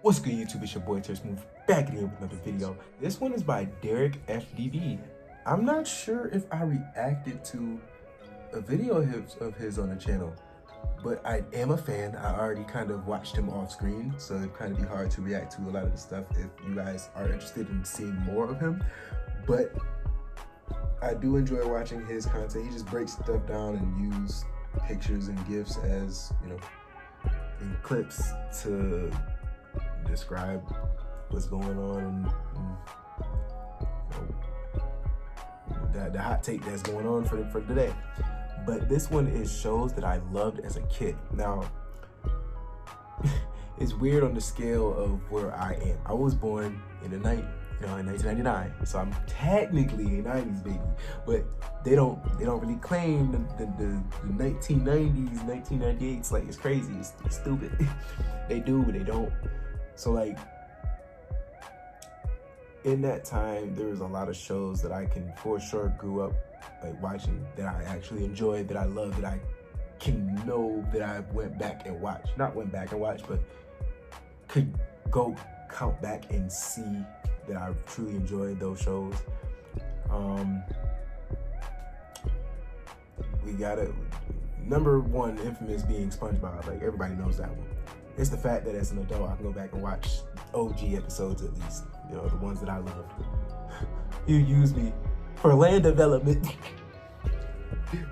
What's good, YouTube? It's your boy Smooth back again with another video. This one is by Derek FDB. I'm not sure if I reacted to a video of his on the channel, but I am a fan. I already kind of watched him off screen, so it'd kind of be hard to react to a lot of the stuff if you guys are interested in seeing more of him. But I do enjoy watching his content. He just breaks stuff down and use pictures and GIFs as, you know, in clips to describe what's going on and the hot take that's going on for today. But this one is shows that I loved as a kid. Now, it's weird on the scale of where I am. I was born in in 1999, so I'm technically a 90s baby, but they don't really claim the 1990s, 1998s like it's crazy. It's stupid. They do, but they don't. So like, in that time, there was a lot of shows that I can for sure grew up like watching, that I actually enjoyed, that I loved, that I can know that I went back and watched. Not went back and watched, but could go count back and see that I truly enjoyed those shows. We got it. Number one, infamous being SpongeBob. Like, everybody knows that one. It's the fact that as an adult, I can go back and watch OG episodes at least. You know, the ones that I loved. You use me for land development.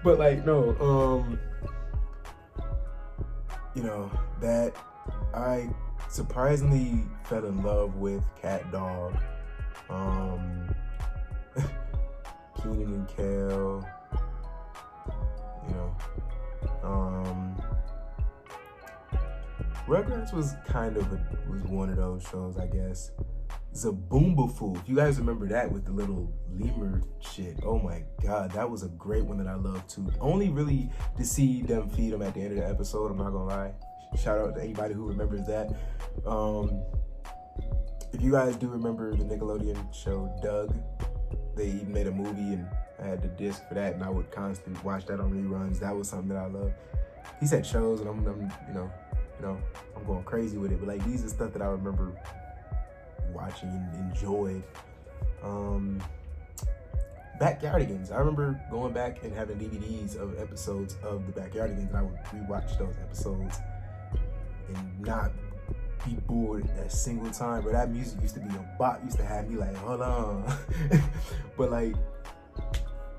But like, no, you know, that I surprisingly fell in love with Cat Dog, Keenan and Kel, you know, Rugrats was kind of was one of those shows, I guess. Zaboomafoo, if you guys remember that with the little lemur shit, oh my god, that was a great one that I loved too. Only really to see them feed them at the end of the episode, I'm not gonna lie. Shout out to anybody who remembers that. If you guys do remember the Nickelodeon show Doug, they even made a movie and I had the disc for that, and I would constantly watch that on reruns. That was something that I loved. He said shows, and I'm I'm going crazy with it, but like, these are stuff that I remember watching and enjoyed. Backyardigans. I remember going back and having DVDs of episodes of the Backyardigans, and I would rewatch those episodes and not be bored a single time. But that music used to be a bop, used to have me like, hold on. But like,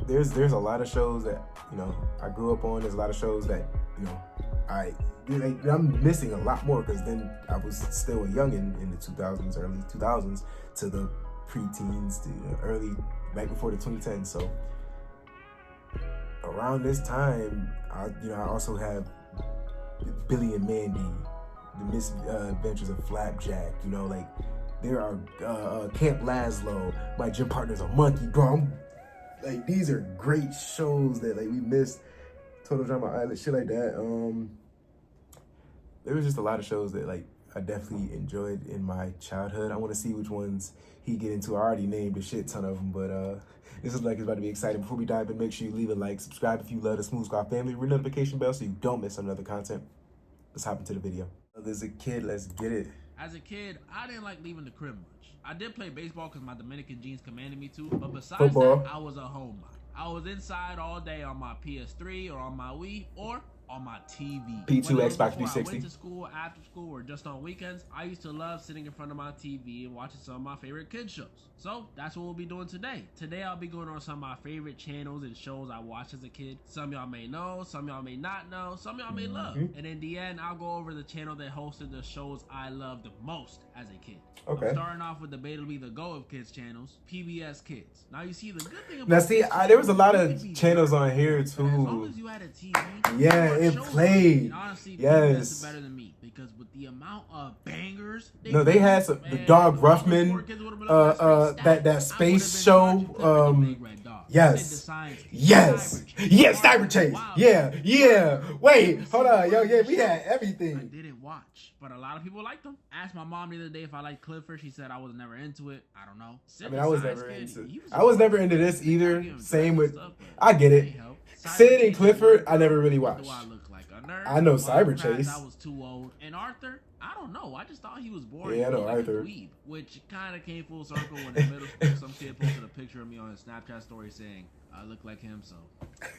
there's a lot of shows that, you know, I grew up on. There's a lot of shows that, you know, I'm missing a lot more, because then I was still a youngin in the 2000s, early 2000s, to the preteens, to the early, right before the 2010s. So around this time, I also have Billy and Mandy, the Misadventures of Flapjack. You know, like, there are Camp Lazlo. My gym partner's a monkey, bro. Like, these are great shows that like we missed. Total Drama Island, shit like that. There was just a lot of shows that like I definitely enjoyed in my childhood. I want to see which ones he get into. I already named a shit ton of them, but this is like, it's about to be exciting. Before we dive in, make sure you leave a like, subscribe if you love the Smooth Squad family, ring the notification bell so you don't miss another content. Let's hop into the video. There's a kid, let's get it. As a kid, I didn't like leaving the crib much. I did play baseball because my Dominican genes commanded me to, but besides Football. that, I was a homebody. I was inside all day on my PS3 or on my Wii or on my TV. P2, Whether it was Xbox before 360. I went to school, after school, or just on weekends, I used to love sitting in front of my TV and watching some of my favorite kids shows. So that's what we'll be doing today. Today I'll be going on some of my favorite channels and shows I watched as a kid. Some y'all may know, some y'all may not know, some y'all may love. And in the end, I'll go over the channel that hosted the shows I loved the most as a kid. Okay. I'm starting off with debatably the Go of Kids channels, PBS Kids. Now you see the good thing about Now see, there was a lot of channels on here as long too. as you had a TV, Yeah, it played. and honestly, Yes. PBS is better than me, because with the amount of bangers No, they had some, the Dog Ruffman, that space show. Yes, Cyber Chase. Wow. Yeah. Wait, hold on, yo, yeah, we had I everything. didn't watch, but a lot of people liked them. Asked my mom the other day if I liked Clifford. She said I was never into it. I don't know. I mean, I was never into this either. Same with, I get it. Cyber Sid and Chase Clifford, was I never really Do watched. I look like a nerd? I know Wild Cyber Kratts, Chase. I was too old. And Arthur, I don't know. I just thought he was boring. Yeah, I know, like Arthur. a dweeb, which kind of came full circle when in middle school some kid posted a picture of me on his Snapchat story saying I look like him. So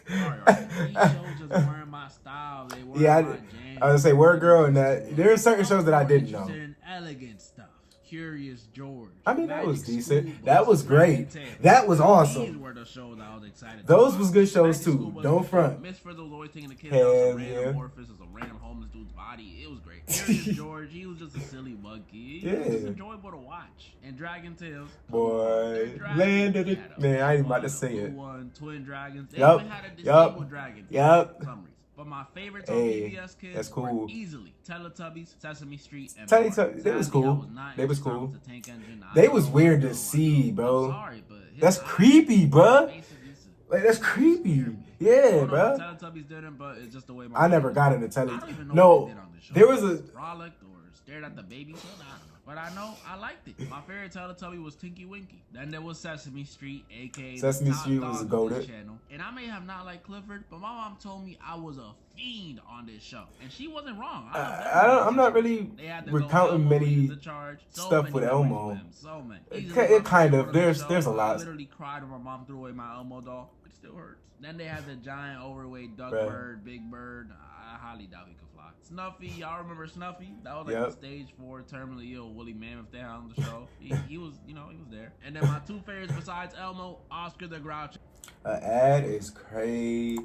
sorry, Arthur. These shows just weren't my style. They weren't my jam. I would say Word Girl and that. There are certain shows that I didn't know. In elegant stuff. Curious George. I mean, that was Magic decent. School that Bus, was great. Dragon Tales. That was These awesome. were the shows I was excited Those about. was good shows Magic too. School Bus Don't was front. Miss Frizzle was always taking the kids Hell out some yeah. random orifice of some random homeless dude's body. It was great. Curious George, he was just a silly monkey. Yeah. It was just enjoyable to watch. And Dragon Tales. Boy, land of the man. I ain't about to say it. Twin dragons. They Yup. even had a Yup. disabled dragon. Yup. Summaries. But my favorites on Hey, PBS Kids that's cool. were easily Teletubbies, Sesame Street, and Teletubbies, they was Sadly, I cool. was not They was into cool. the Tank Engine. They was I weird know, to see, bro. I'm sorry, but his That's eyes- creepy, bruh. his face used to Like, that's creepy. scare me. Yeah, I don't know bro. if the Teletubbies didn't, but it's just the way my I never brain got is. into I don't even Teletubbies. know No, what they did on the show. there was a. Frolicked or stared at the baby. So I don't know. But I know I liked it. My favorite Teletubby was Tinky Winky. Then there was Sesame Street, aka Sesame the top Street dog was of goated. this channel. And I may have not liked Clifford, but my mom told me I was a fiend on this show, and she wasn't wrong. I'm not really They had to recounting go, Elmo many leads the charge. So stuff many with memories Elmo. with him. So many. It Easily ki- it my kind favorite of- on the there's show. a lot. I literally cried when my mom threw away my Elmo doll. It still hurts. Then they had the giant, overweight duck Bruh. bird, Big Bird. I highly doubt he could fly. Snuffy, y'all remember Snuffy? That was like Yep. the stage 4 terminally ill Woolly Mammoth they had on the show. He was, he was there. And then my two favorites besides Elmo, Oscar the Grouch. An ad is crazy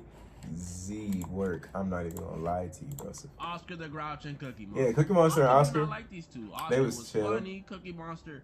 work. I'm not even gonna lie to you, bro. Oscar the Grouch and Cookie Monster. Yeah, Cookie Monster and I Oscar. like these two. Oscar They was chill. funny. Cookie Monster,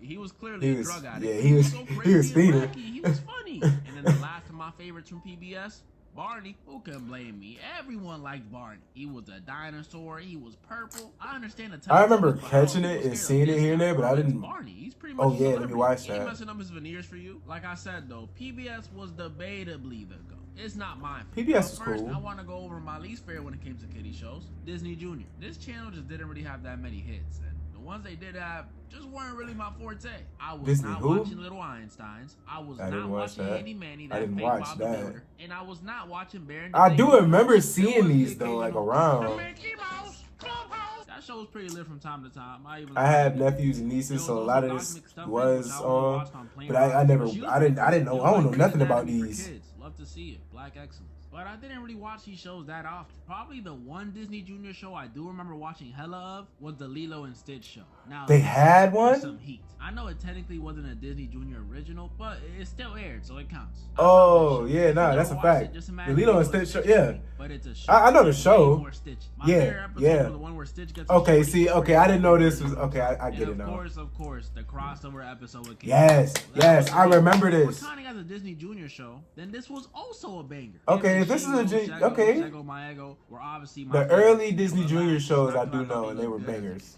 he was clearly He a was- drug addict. yeah, he was- so he crazy was and fiending. wacky. He was funny. And then the last of my favorites from PBS, Barney. Who can blame me? Everyone liked Barney. He was a dinosaur. He was purple. I understand the. I remember Teletubbies, but catching I it was and scared seeing of it this here and guy. there, but I It's didn't- Barney. He's pretty much. Oh a yeah, let me celebrity. watch He ain't that. messing up his veneers for you. Like I said though, PBS was debatably the go. It's not mine. PBS is First, cool. I want to go over my least favorite when it came to kiddie shows. Disney Junior. This channel just didn't really have that many hits, and the ones they did have just weren't really my forte. I was Disney not who? watching Little Einsteins. I was I didn't not watch watching that. Handy Manny, I that didn't fake watch Bob the that. Builder, and I was not watching Bear and the I do Big remember There seeing was these the though, like occasional around. Mickey Mouse Clubhouse. That show was pretty lit from time to time. I have nephews and nieces, so a lot of this was on. But I didn't know. I don't know nothing about these. Love to see it. Black excellence. But I didn't really watch these shows that often. Probably the one Disney Junior show I do remember watching hella of was the Lilo and Stitch show. Now They had there's one? some heat. I know it technically wasn't a Disney Junior original, but it still aired, so it counts. Oh, I love this show. yeah, If you nah, never that's a watched fact. it, just The imagine Lilo it and was a Stitch show, Stitch yeah. movie, but it's a show. I know the Way show. more Stitch. My Yeah, favorite episode yeah. was the one where Stitch gets Okay, a see, shorty. okay, I didn't know this was okay. I get it And now. of course, the crossover episode with King Yes, Kong. yes, That I was remember amazing. this. If we're counting as a Disney Junior show, then this was also a banger. Okay, Him if this is and a Shego, G- Shego, okay. Shego, my ego were obviously my The favorites. early Disney But Junior last, shows I after do thought know, they and they were looked good. bangers.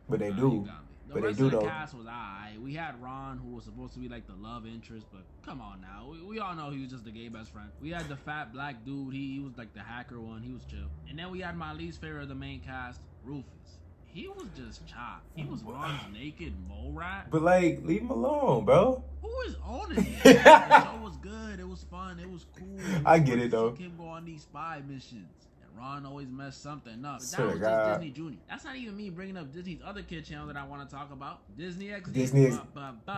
But they You do. got me. The But they rest do of the though. cast was alright. We had Ron, who was supposed to be like the love interest, but come on now, we all know he was just the gay best friend. We had the fat black dude. He was like the hacker one. He was chill. And then we had my least favorite of the main cast, Rufus. He was just chopped. He was Ron's naked mole rat. But like, leave him alone, bro. Who is owning it? The show was good. It was fun. It was cool. I get it, though. Him go on these spy missions. And Ron always messed something up. But Swear that to was God. just Disney Junior. That's not even me bringing up Disney's other kid channel that I want to talk about. Disney XD. Disney X-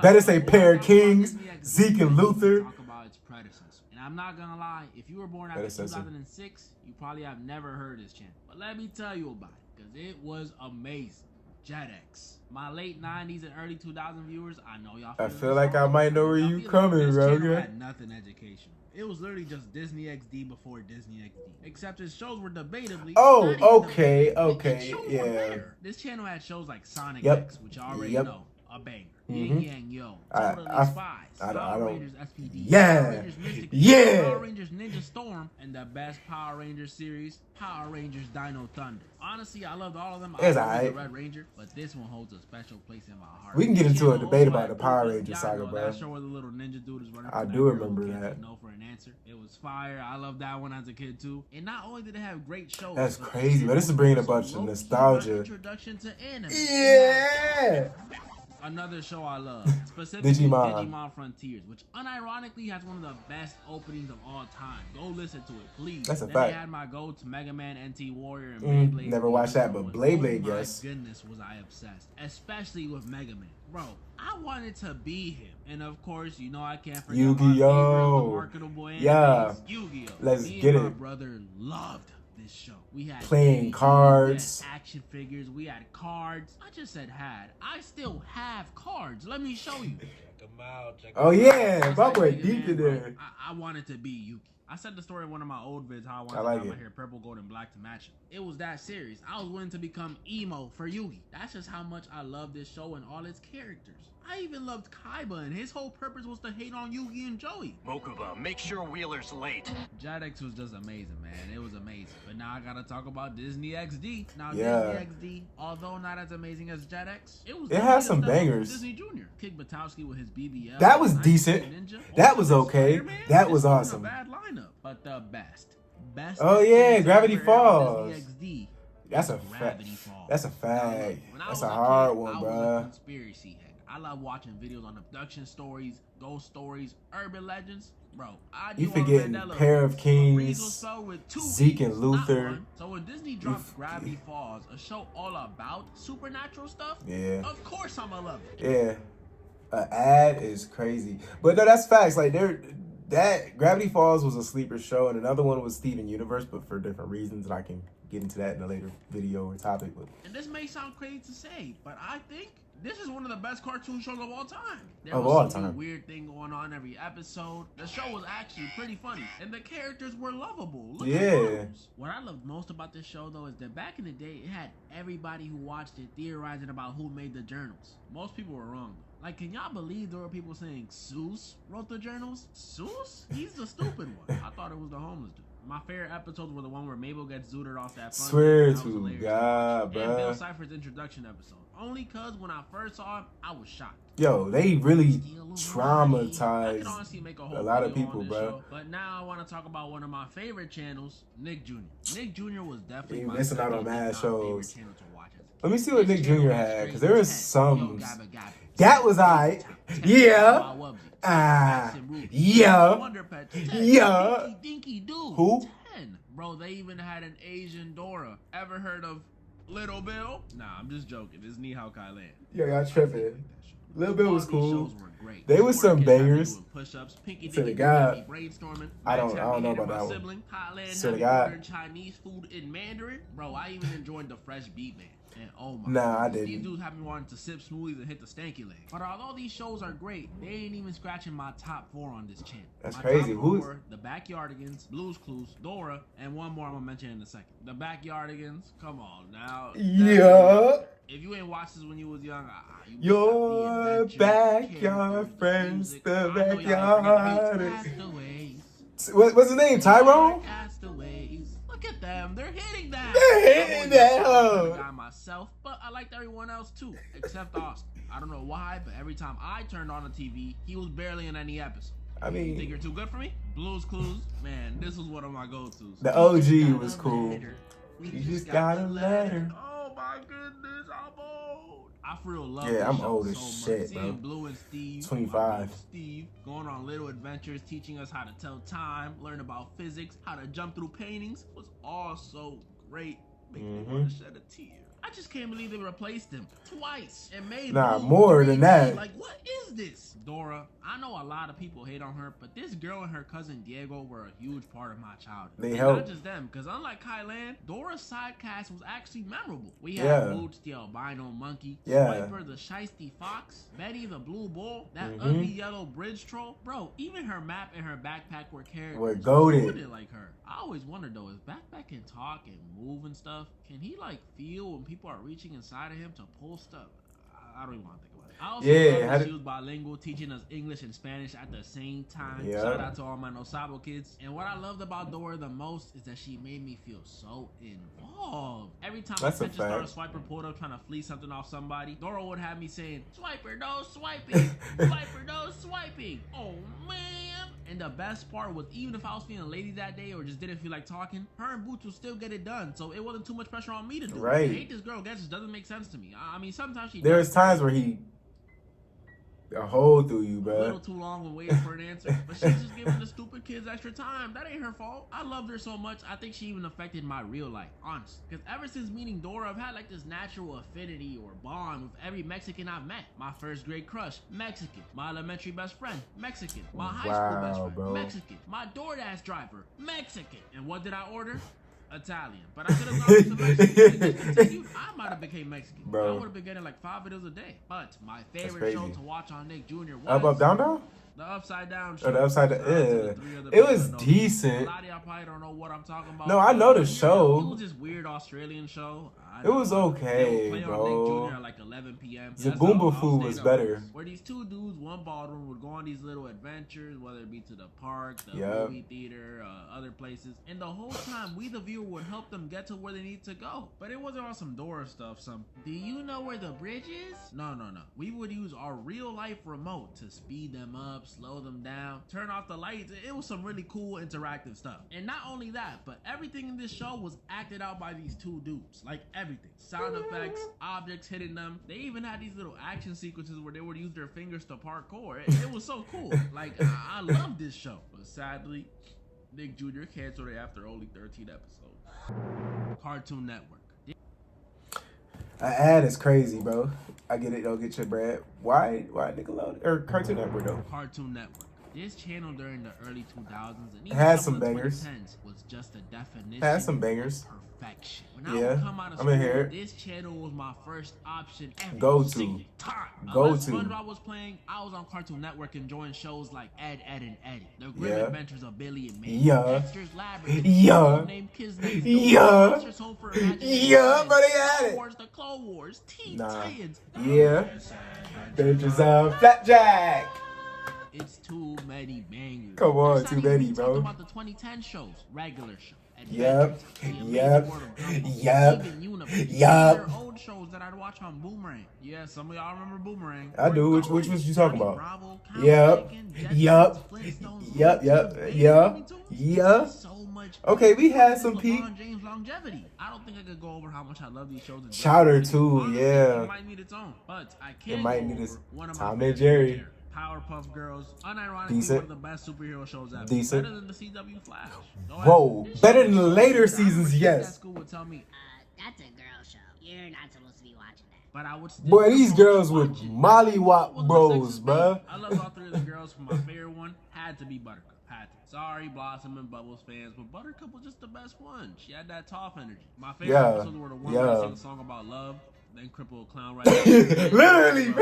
Better say Pair of Kings, Zeke and Luther. Talk about its predecessor. And I'm not gonna lie, if you were born after Predecessor. 2006, you probably have never heard this channel. But let me tell you about it, because it was amazing. JetX. My late 90s and early 2000 viewers, I know y'all I feeling feel this like I song. might know where Y'all you feeling coming, this bro. channel Okay? had nothing educational. It was literally just Disney XD before Disney XD. Except its shows were debatably. Oh, not even okay, debatably, okay, its shows were yeah. better. This channel had shows like Sonic Yep. X, which I already Yep. know, a banger. Mhm. Yin Yang Yo, I- Totally I- Spies, I Power don't- Rangers SPD, Yeah. Power Rangers Mystic, Yeah. Power Rangers Ninja Storm, and the best Power Rangers series, Power Rangers Dino Thunder. Honestly, I loved all of them. I It's love alright. the Red Ranger, but this one holds a special place in my heart. We can get This into a channel debate also about had the Power Booker. Ranger Y'all saga, know bro. that show where the little ninja dude is running. I from do that girl remember who can't that. get No for an answer. It was fire. I loved that one as a kid too. And not only did it have great shows, That's but crazy, it but this is was bringing a also bunch of low-key my nostalgia. Introduction to anime. Yeah. Another show I love, specifically Digimon Frontiers, which unironically has one of the best openings of all time. Go listen to it, please. That's a then fact. They had my go to Mega Man, NT Warrior, and Beyblade. Never watched that, but Beyblade, oh yes. My goodness, was I obsessed, especially with Mega Man, bro. I wanted to be him, and of course, you know I can't forget Yu-Gi-Oh! the marketable animes, Yeah, Yu-Gi-Oh. Let's Me get and my it. brother loved this show. We had playing cards, we had action figures, we had cards. I just said had. I still have cards. Let me show you. Check them out. Oh yeah, my boy deep in there. I wanted to be Yuki. I said the story in one of my old vids how I wanted to have my hair purple, gold, and black to match it. It was that serious. I was willing to become emo for Yugi. That's just how much I love this show and all its characters. I even loved Kaiba, and his whole purpose was to hate on Yugi and Joey. Mokuba, make sure Wheeler's late. Jetix was just amazing, man. It was amazing. But now I gotta talk about Disney XD. Now Yeah. Disney XD, although not as amazing as Jetix, it has some bangers. Disney Junior. Kick Batowski with his BBL. That was decent. Ninja. That was okay. That was awesome. A bad lineup, but the best. Oh yeah, Gravity Falls. Disney XD. That's a fact. That's a fact. That's a hard one, bro. I was a conspiracy head. I love watching videos on abduction stories, ghost stories, urban legends. Bro, you forgetting Pair of Kings, Zeke and Luther. So when Disney drops Gravity Falls, a show all about supernatural stuff, yeah, of course I'ma love it. Yeah, an ad is crazy, but no, that's facts. Like that Gravity Falls was a sleeper show, and another one was Steven Universe, but for different reasons, and I can get into that in a later video or topic. But and this may sound crazy to say, but I think this is one of the best cartoon shows of all time. There of was all some time. Weird thing going on every episode. The show was actually pretty funny, and the characters were lovable. Look at those. What I loved most about this show, though, is that back in the day, it had everybody who watched it theorizing about who made the journals. Most people were wrong. Like, can y'all believe there were people saying Seuss wrote the journals? Seuss? He's the stupid one. I thought it was the homeless dude. My favorite episodes were the one where Mabel gets zooted off that fun. Swear to God, bro. And Bill Cipher's introduction episode. Only cause when I first saw him, I was shocked. Yo, they really traumatized a lot of people, bro. But now I want to talk about one of my favorite channels, Nick Jr. Nick Jr. was definitely you my missing out on favorite mad shows. channel to watch. Let me see what Nick Jr. had, because there was some. That was alright. Yeah. Yeah. Yeah. Who? Bro, they even had an Asian Dora. Ever heard of Little Bill? Nah, I'm just joking. It's Nihao Kailan. Yo, y'all tripping. Little Bill was cool. Great. They was some bangers. Push-ups, Pinky To the Dinky God. brainstorming. I don't know about that one. Sibling. To the God. Chinese food in Mandarin. Bro, I even enjoyed the Fresh Beat Man. And oh my Nah, I God, didn't. these dudes have me wanting to sip smoothies and hit the stanky leg. But although these shows are great, they ain't even scratching my top 4 on this channel. That's my crazy. Top Who's were The Backyardigans, Blue's Clues, Dora, and one more I'm gonna mention in a second. The Backyardigans, come on now. Yeah. If you ain't watched this when you was young, you your backyard friends, the backyard. What's his name? Tyrone? Castaways. Look at them. They're hitting that. They're hitting that. I got myself, but I liked everyone else too, except Austin. I don't know why, but every time I turned on the TV, he was barely in any episode. I mean, you think you're too good for me? Blue's Clues, man, this was one of my go-tos. The OG was cool. You just got a letter. Oh my goodness, I'm old. I for real love I'm show old as so shit, much. bro. Seeing Blue and Steve, 25. Steve going on little adventures, teaching us how to tell time, learn about physics, how to jump through paintings was all so great. Making me want to shed a tear. I just can't believe they replaced him twice and made more than that. Like, what is this? Dora, I know a lot of people hate on her, but this girl and her cousin Diego were a huge part of my childhood. They helped. Not just them, because unlike Kylan, Dora's side cast was actually memorable. We had Boots, the albino monkey, Swiper, the shiesty fox, Betty, the blue bull, that ugly yellow bridge troll. Bro, even her map and her backpack were characters. We're goated. Like her. I always wondered though, if Backpack can talk and move and stuff, can he like feel when people are reaching inside of him to pull stuff? I don't even want to think about it. I also love that she was bilingual, teaching us English and Spanish at the same time. Shout out to all my Nosabo kids. And what I loved about Dora the most is that she made me feel so involved. Every time attention started, Swiper pulled up trying to flee something off somebody, Dora would have me saying, Swiper, no swiping. Swiper, no swiping. Oh, man. And the best part was, even if I was feeling lazy that day or just didn't feel like talking, her and Boots would still get it done. So it wasn't too much pressure on me to do it. I hate this girl. That just doesn't make sense to me. I mean, sometimes she There was times where he A hole through you, A bro. little too long when waiting for an answer, but she's just giving the stupid kids extra time. That ain't her fault. I loved her so much, I think she even affected my real life, honestly. Because ever since meeting Dora, I've had like this natural affinity or bond with every Mexican I've met. My first grade crush, Mexican. My elementary best friend, Mexican. My high school best friend, bro. Mexican. My DoorDash driver, Mexican. And what did I order? Italian, but I could have gone to Mexican and just continued. I might have became Mexican. Bro. I would have been getting like 5 videos a day. But my favorite crazy. show to watch on Nick Jr. was Up, down, down? the Upside Down show. Oh, the Upside Down. Shout out to the Yeah. 3 other It people was that know. decent. A lot of y'all probably don't know what I'm talking about. No, I know the Yeah, show. It was this weird Australian show. It was okay, They would play bro. on Nick Jr. at like 11 p.m. Zaboomba was better. Where these 2 dudes, one baldwin, would go on these little adventures, whether it be to the park, the Yep. movie theater, other places. And the whole time, we the viewer would help them get to where they need to go. But it wasn't on some Dora stuff. Do you know where the bridge is? No. We would use our real life remote to speed them up, slow them down, turn off the lights. It was some really cool interactive stuff. And not only that, but everything in this show was acted out by these 2 dudes. Like everything. Sound effects, objects hitting them. They even had these little action sequences where they would use their fingers to parkour. It was so cool. Like, I love this show. But sadly, Nick Jr. canceled it after only 13 episodes. Cartoon Network. An ad is crazy, bro. I get it. Don't get your bread. Why Nickelodeon or Cartoon Network though? Cartoon Network. This channel during the early 2000s and even Has some some of the bangers. 2010s was just a definition Has some bangers. of perfection. When Yeah, I would come out of I'm in school, here. this channel was my first option every Go to. single time. Go Unless to. SpongeBob was playing, I was on Cartoon Network enjoying shows like Ed, and Eddie, The Grim Yeah. Adventures of Billy and Mandy, Yeah. Dexter's Labyrinth, Yeah. Named Kids Next Door, Yeah. Monsters Home for Imaginary Yeah, Friends, but they had Star it. Wars, The Clone Wars, Teen Nah. Titans. Yeah. Adventures of Flapjack. It's too many bangers. Come on, That's too not even many, me bro. talking about the 2010 shows, regular show. Yep. The Amazing Yep. World of Gumball, Yep. Steven Universe. Yep. These are old shows that I'd watch on Boomerang. Yeah, some of y'all remember Boomerang. I do. Or Which was you talking Johnny about? Bravo, Yep. Chicken, Yep. Jetsons, Flintstones, Yep. Looney Tunes, Yep. Baby Yeah. Looney Tunes. Yeah. So much. Okay, we had This is some peak. LeBron James longevity. I don't think I could go over how much I love these shows. Chowder too, Honestly, yeah. It might need its own, but I can't. It might go need over its one of my Tom and favorites Jerry. here. Powerpuff Girls, unironically Decent. one of the best superhero shows ever. Decent. Better than the CW Flash. Go Whoa, ahead. This better show than the is so later good. seasons, Kids yes. at school would tell me, That's a girl show. You're not supposed to be watching that. but I would still Boy, these girls watch with it. mollywop Wasn't bros, sexist bruh. baby. I love all 3 of the girls, but my favorite one had to be Buttercup. Had to. Sorry, Blossom and Bubbles fans, but Buttercup was just the best one. She had that tough energy. My favorite Yeah, episodes were the one yeah. where I sang a song about love, then cripple a clown right there. Literally,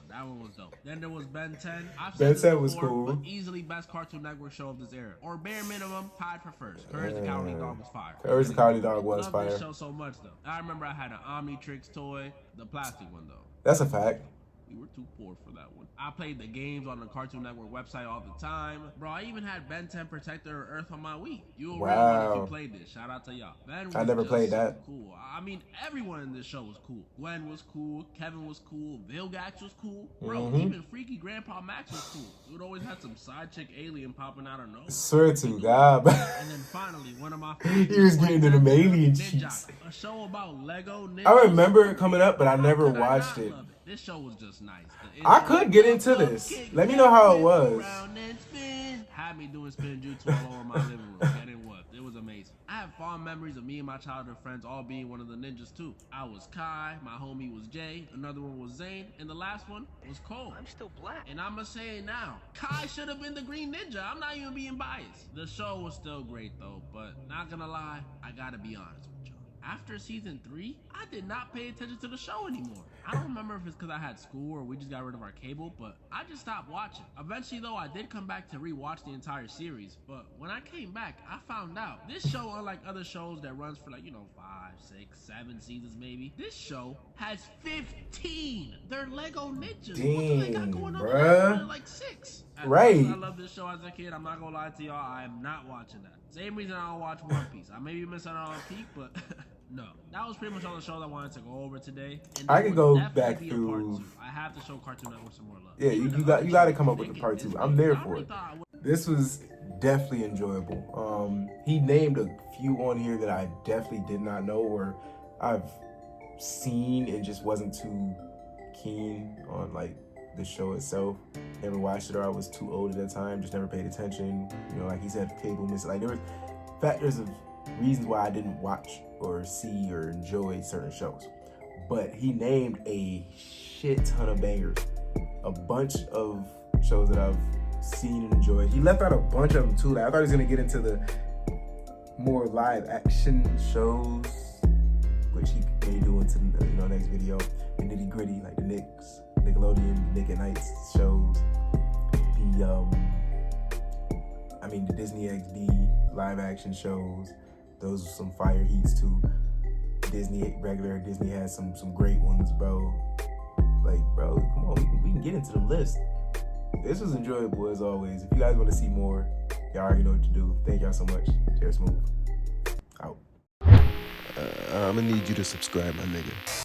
That one was dope. Then there was Ben 10. I've Ben said this 10 was before, cool. but easily best Cartoon Network show of this era. Or bare minimum, tied for first. Courage the Cowardly Dog was fire. Courage the Cowardly Dog was Love fire. this show so much though. I remember I had an Omnitrix toy, the plastic one though. That's a fact. We were too poor for that one. I played the games on the Cartoon Network website all the time. Bro, I even had Ben 10 Protector Earth on my Wii. You'll realize if you Wow. played this. Shout out to y'all. Ben was I never just played so that. Cool. I mean, everyone in this show was cool. Gwen was cool. Kevin was cool. Vilgax was cool. Bro, Mhm. even Freaky Grandpa Max was cool. Dude always had some side chick alien popping out of nowhere. Swear to God. And then finally, one of my favorites. He was getting into them alien Ninja, cheeks. a show about Lego ninjas. I remember it coming up, but I never How could I watched not it. love This show was just nice. The I intro, could get into this. kick, Let me know how it flip, was. round and spin. Had me doing spin jutsu all over my living room, getting whooped. It was amazing. I have fond memories of me and my childhood friends all being one of the ninjas too. I was Kai, my homie was Jay, another one was Zane, and the last one was Cole. I'm still black. And I'ma say it now, Kai should have been the Green Ninja. I'm not even being biased. The show was still great though, but not gonna lie, I gotta be honest with y'all. After season 3, I did not pay attention to the show anymore. I don't remember if it's because I had school or we just got rid of our cable, but I just stopped watching. Eventually though, I did come back to rewatch the entire series, but when I came back, I found out this show, unlike other shows that runs for like, 5, 6, 7 seasons maybe, this show has 15. They're Lego ninjas. What do they got Dang, going on? bruh. They're like 6. As Right. much as I love this show as a kid. I'm not gonna lie to y'all. I am not watching that. Same reason I don't watch One Piece. I may be missing out on peak, but no. That was pretty much all the shows I wanted to go over today. And I there could will go definitely back be a part through- 2. I have to show Cartoon Network some more love. Yeah, Even you the other got to shows come up with make the part it 2. this I'm way. there I for really it. thought I would- This was definitely enjoyable. He named a few on here that I definitely did not know or I've seen and just wasn't too keen on like the show itself. Never watched it, or I was too old at that time, just never paid attention. You know, like he said, cable miss. Like there was factors of reasons why I didn't watch or see or enjoy certain shows. But he named a shit ton of bangers, a bunch of shows that I've seen and enjoyed. He left out a bunch of them too. Like I thought he was gonna get into the more live action shows, which he may do into the next video. The nitty gritty, like the Nickelodeon, Nick at Nights shows. The Disney XD live action shows. Those are some fire heats too. Disney has some great ones, bro. Like, bro, come on, we can get into the list. This was enjoyable as always. If you guys want to see more, y'all already know what to do. Thank y'all so much. Smooth. Out. I'm gonna need you to subscribe, my nigga.